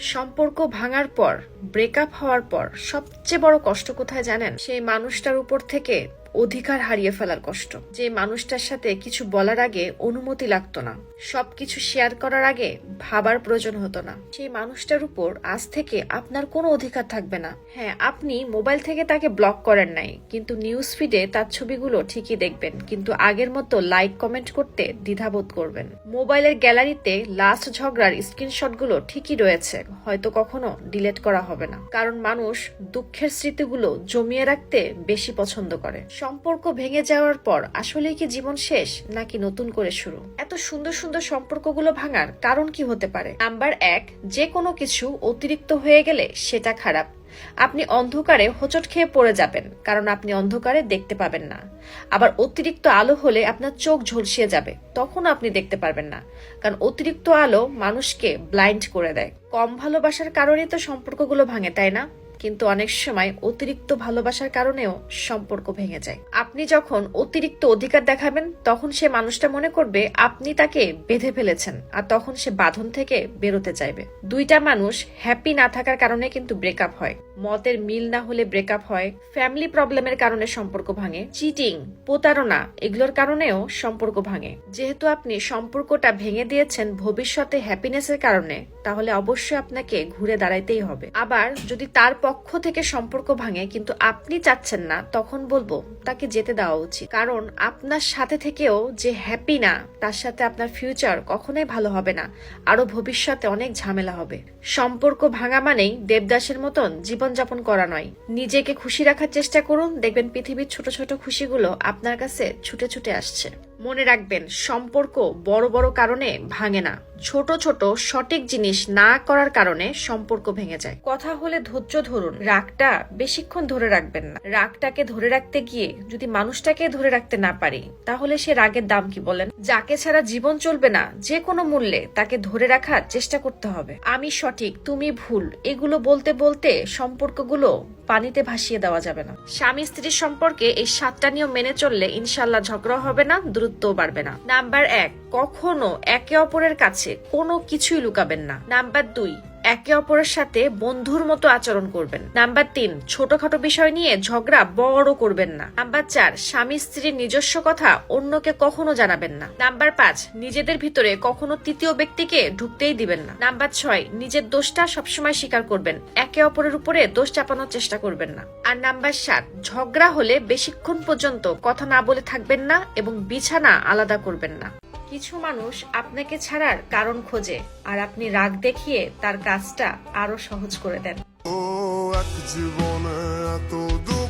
সম্পর্ক ভাঙার পর, ব্রেকআপ হওয়ার পর সবচেয়ে বড় কষ্ট কোথায় জানেন? সেই মানুষটার উপর থেকে অধিকার হারিয়ে ফেলার কষ্ট। যে মানুষটার সাথে কিছু বলার আগে অনুমতি লাগতো না, সবকিছু শেয়ার করার আগে ভাবার প্রয়োজন হতো না, সেই মানুষটার উপর আজ থেকে আপনার কোনো অধিকার থাকবে না। হ্যাঁ, আপনি মোবাইল থেকে তাকে ব্লক করেন নাই, কিন্তু নিউজ ফিডে তার ছবিগুলো ঠিকই দেখবেন, কিন্তু আগের মতো লাইক কমেন্ট করতে দ্বিধাবোধ করবেন। মোবাইলের গ্যালারিতে লাস্ট ঝগড়ার স্ক্রিনশটগুলো ঠিকই রয়েছে, হয়তো কখনো ডিলিট করা হবে না, কারণ মানুষ দুঃখের স্মৃতিগুলো জমিয়ে রাখতে বেশি পছন্দ করে। সম্পর্ক ভেঙে যাওয়ার পর আসলেই কি জীবন শেষ, নাকি নতুন করে শুরু? এত সুন্দর সুন্দর সম্পর্কগুলো ভাঙার কারণ কি হতে পারে? নাম্বার 1, যে কোনো কিছু অতিরিক্ত হয়ে গেলে সেটা খারাপ। আপনি অন্ধকারে হোঁচট খেয়ে পড়ে যাবেন, কারণ আপনি অন্ধকারে দেখতে পাবেন না। আবার অতিরিক্ত আলো হলে আপনার চোখ ঝলসিয়ে যাবে, তখন আপনি দেখতে পারবেন না, কারণ অতিরিক্ত আলো মানুষকে ব্লাইন্ড করে দেয়। কম ভালোবাসার কারণেই তো সম্পর্কগুলো ভাঙে, তাই না? কিন্তু অনেক সময় অতিরিক্ত ভালোবাসার কারণেও সম্পর্ক ভেঙে যায়। আপনি যখন অতিরিক্ত অধিকার দেখাবেন, তখন সে মানুষটা মনে করবে আপনি তাকে বেঁধে ফেলেছেন, আর তখন সে বাঁধন থেকে বেরোতে চাইবে। দুইটা মানুষ হ্যাপি না থাকার কারণে কিন্তু ব্রেকআপ হয়, মতের মিল না হলে ব্রেকআপ হয়, ফ্যামিলি প্রবলেমের কারণে সম্পর্ক ভাঙে, চিটিং, প্রতারণা, এগুলোর কারণেও সম্পর্ক ভাঙে। যেহেতু আপনি সম্পর্কটা ভেঙে দিয়েছেন ভবিষ্যতে হ্যাপিনেসের কারণে, তাহলে অবশ্যই আপনাকে ঘুরে দাঁড়াইতেই হবে। আবার যদি তার পক্ষ থেকে সম্পর্ক ভাঙে কিন্তু আপনি চাচ্ছেন না, তখন বলবো তাকে যেতে দেওয়া উচিত, কারণ আপনার সাথে থেকেও যে হ্যাপি না, তার সাথে আপনার ফিউচার কখনোই ভালো হবে না, আরো ভবিষ্যতে অনেক ঝামেলা হবে। সম্পর্ক ভাঙা মানেই দেবদাসের মতন জীবনযাপন করা নয়। নিজেকে খুশি রাখার চেষ্টা করুন, দেখবেন পৃথিবীর ছোট ছোট খুশিগুলো আপনার কাছে ছুটে ছুটে আসছে। মনে রাখবেন, সম্পর্ক বড় বড় কারণে ভাঙে না, ছোট ছোট সঠিক জিনিস না করার কারণে সম্পর্ক ভেঙে যায়। কথা হলে ধৈর্য ধরুন, রাগটা বেশিক্ষণ ধরে রাখবেন না। রাগটাকে ধরে রাখতে গিয়ে যদি মানুষটাকে ধরে রাখতে না পারি, তাহলে সে রাগের দাম কি বলেন? যাকে ছাড়া জীবন চলবে না, যে কোনো মূল্যে তাকে ধরে রাখার চেষ্টা করতে হবে। আমি সঠিক, তুমি ভুল, এগুলো বলতে বলতে সম্পর্কগুলো পানিতে ভাসিয়ে দেওয়া যাবে না। স্বামী স্ত্রীর সম্পর্কে এই 7টা নিয়ম মেনে চললে ইনশাল্লাহ ঝগড়া হবে না, দূরত্বও বাড়বে না। নাম্বার 1, কখনো একে অপরের কাছে কোনো কিছুই লুকাবেন না। নাম্বার 2, একে অপরের সাথে বন্ধুর মতো আচরণ করবেন। নাম্বার 3, ছোটখাটো বিষয় নিয়ে ঝগড়া বড় করবেন না। নাম্বার 4, স্বামী স্ত্রীর নিজস্ব কথা অন্যকে কখনো জানাবেন না। নাম্বার 5, নিজেদের ভিতরে কখনো তৃতীয় ব্যক্তিকে ঢুকতেই দিবেন না। নাম্বার 6, নিজের দোষটা সবসময় স্বীকার করবেন, একে অপরের উপরে দোষ চাপানোর চেষ্টা করবেন না। আর নাম্বার 7, ঝগড়া হলে বেশিক্ষণ পর্যন্ত কথা না বলে থাকবেন না এবং বিছানা আলাদা করবেন না। কিছু মানুষ আপনাকে ছাড়ার কারণ খোঁজে, আর আপনি রাগ দেখিয়ে তার কাজটা আরো সহজ করে দেন। ও এক জীবনে এত দুঃখ